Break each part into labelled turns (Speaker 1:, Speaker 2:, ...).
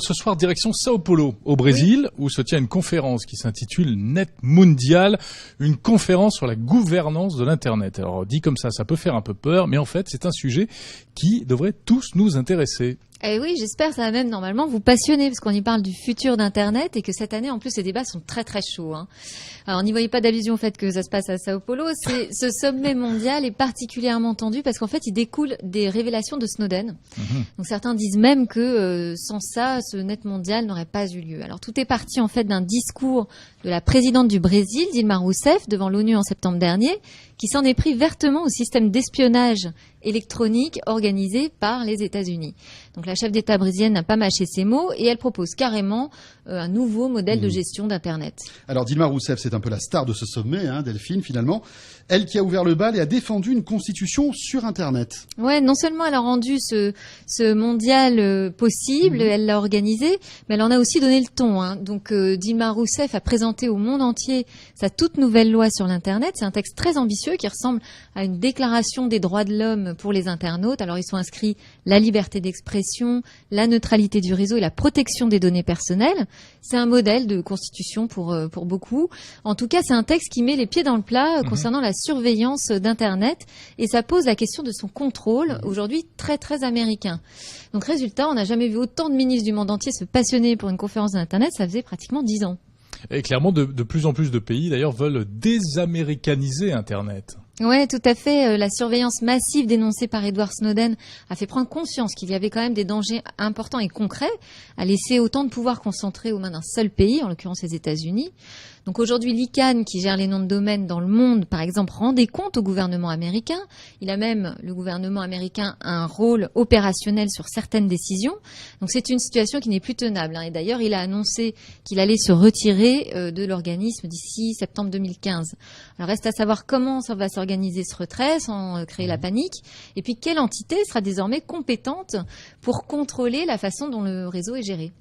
Speaker 1: Ce soir, direction Sao Paulo, au Brésil, où se tient une conférence qui s'intitule Net Mundial, une conférence sur la gouvernance de l'Internet. Alors, dit comme ça peut faire un peu peur, mais en fait, c'est un sujet qui devrait tous nous intéresser.
Speaker 2: Eh oui, j'espère que ça va même normalement vous passionner, parce qu'on y parle du futur d'Internet et que cette année, en plus, les débats sont très très chauds. Alors, n'y voyez pas d'allusion au fait que ça se passe à Sao Paulo. Ce sommet mondial est particulièrement tendu parce qu'en fait, il découle des révélations de Snowden. Donc, certains disent même que sans ça, ce net mondial n'aurait pas eu lieu. Alors, tout est parti en fait d'un discours de la présidente du Brésil, Dilma Rousseff, devant l'ONU en septembre dernier, qui s'en est pris vertement au système d'espionnage électronique organisé par les États-Unis. Donc la chef d'État brésilienne n'a pas mâché ses mots et elle propose carrément un nouveau modèle de gestion d'Internet.
Speaker 3: Alors Dilma Rousseff, c'est un peu la star de ce sommet, Delphine, finalement. Elle qui a ouvert le bal et a défendu une constitution sur Internet.
Speaker 2: Ouais, non seulement elle a rendu ce mondial possible, elle l'a organisé, mais elle en a aussi donné le ton. Donc Dilma Rousseff a présenté au monde entier sa toute nouvelle loi sur l'Internet. C'est un texte très ambitieux qui ressemble à une déclaration des droits de l'homme pour les internautes. Alors ils sont inscrits la liberté d'expression, la neutralité du réseau et la protection des données personnelles. C'est un modèle de constitution pour beaucoup. En tout cas, c'est un texte qui met les pieds dans le plat concernant la surveillance d'Internet et ça pose la question de son contrôle, aujourd'hui très très américain. Donc résultat, on n'a jamais vu autant de ministres du monde entier se passionner pour une conférence d'Internet, ça faisait pratiquement 10 ans.
Speaker 1: Et clairement, de plus en plus de pays, d'ailleurs, veulent désaméricaniser Internet.
Speaker 2: Ouais, tout à fait. La surveillance massive dénoncée par Edward Snowden a fait prendre conscience qu'il y avait quand même des dangers importants et concrets à laisser autant de pouvoir concentré aux mains d'un seul pays, en l'occurrence les États-Unis. Donc aujourd'hui, l'ICANN, qui gère les noms de domaine dans le monde, par exemple, rend des comptes au gouvernement américain. Il a même, le gouvernement américain, un rôle opérationnel sur certaines décisions. Donc c'est une situation qui n'est plus tenable. Et d'ailleurs, il a annoncé qu'il allait se retirer de l'organisme d'ici septembre 2015. Alors reste à savoir comment ça va s'organiser ce retrait sans créer la panique. Et puis quelle entité sera désormais compétente pour contrôler la façon dont le réseau est géré.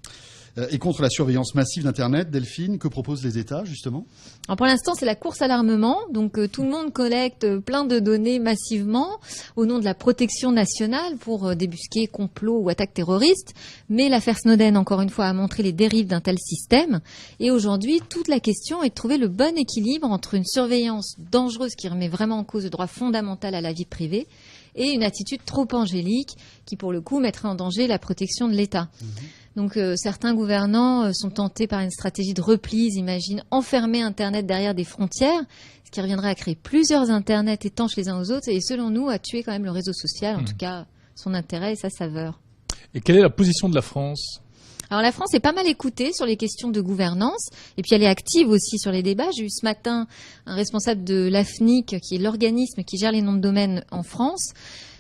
Speaker 3: Et contre la surveillance massive d'Internet, Delphine, que proposent les États, justement ?
Speaker 2: Alors pour l'instant, c'est la course à l'armement. Donc tout le monde collecte plein de données massivement au nom de la protection nationale pour débusquer complots ou attaques terroristes. Mais l'affaire Snowden, encore une fois, a montré les dérives d'un tel système. Et aujourd'hui, toute la question est de trouver le bon équilibre entre une surveillance dangereuse qui remet vraiment en cause le droit fondamental à la vie privée et une attitude trop angélique qui, pour le coup, mettrait en danger la protection de l'État. Donc certains gouvernants sont tentés par une stratégie de repli, ils imaginent enfermer Internet derrière des frontières, ce qui reviendrait à créer plusieurs Internets étanches les uns aux autres et selon nous à tuer quand même le réseau social, en tout cas son intérêt et sa saveur.
Speaker 1: Et quelle est la position de la France ?
Speaker 2: Alors la France est pas mal écoutée sur les questions de gouvernance et puis elle est active aussi sur les débats. J'ai eu ce matin un responsable de l'AFNIC qui est l'organisme qui gère les noms de domaine en France.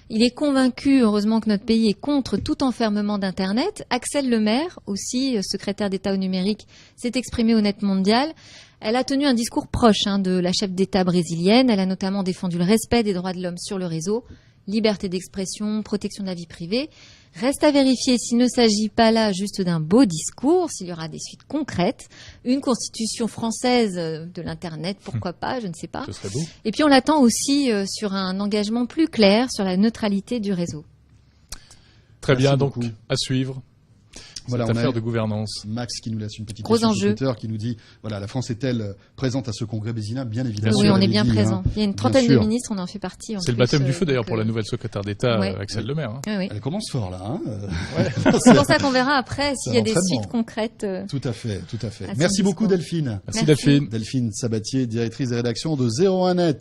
Speaker 2: Il est convaincu, heureusement, que notre pays est contre tout enfermement d'Internet. Axelle Lemaire, aussi secrétaire d'État au numérique, s'est exprimée au Net Mondial. Elle a tenu un discours proche de la chef d'État brésilienne. Elle a notamment défendu le respect des droits de l'homme sur le réseau, liberté d'expression, protection de la vie privée. Reste à vérifier s'il ne s'agit pas là juste d'un beau discours, s'il y aura des suites concrètes. Une constitution française de l'Internet, pourquoi pas, je ne sais pas.
Speaker 1: Ce serait beau.
Speaker 2: Et puis on l'attend aussi sur un engagement plus clair sur la neutralité du réseau.
Speaker 1: Très bien,
Speaker 3: Merci
Speaker 1: donc
Speaker 3: beaucoup.
Speaker 1: à suivre.
Speaker 3: Voilà,
Speaker 1: cette
Speaker 3: on
Speaker 1: affaire
Speaker 3: a
Speaker 1: de gouvernance.
Speaker 3: Max qui nous laisse une petite
Speaker 2: Gros
Speaker 3: question
Speaker 2: enjeu.
Speaker 3: sur Twitter qui nous dit voilà, la France est-elle présente à ce congrès brésilien ? Bien évidemment.
Speaker 2: Oui, on est
Speaker 3: elle
Speaker 2: bien
Speaker 3: dit,
Speaker 2: présent. Il y a une
Speaker 3: bien
Speaker 2: trentaine de
Speaker 3: sûr.
Speaker 2: ministres, on en fait partie.
Speaker 1: C'est le baptême du feu d'ailleurs pour la nouvelle secrétaire d'État, Axelle Lemaire.
Speaker 2: Oui.
Speaker 3: Elle commence fort là.
Speaker 2: C'est pour ça qu'on verra après s'il y a des
Speaker 3: l'entraînement.
Speaker 2: suites concrètes.
Speaker 3: Tout à fait, tout à fait.
Speaker 2: À son
Speaker 3: Merci beaucoup
Speaker 2: discours.
Speaker 3: Delphine.
Speaker 1: Merci Delphine.
Speaker 3: Delphine Sabatier, directrice des rédactions de 01net.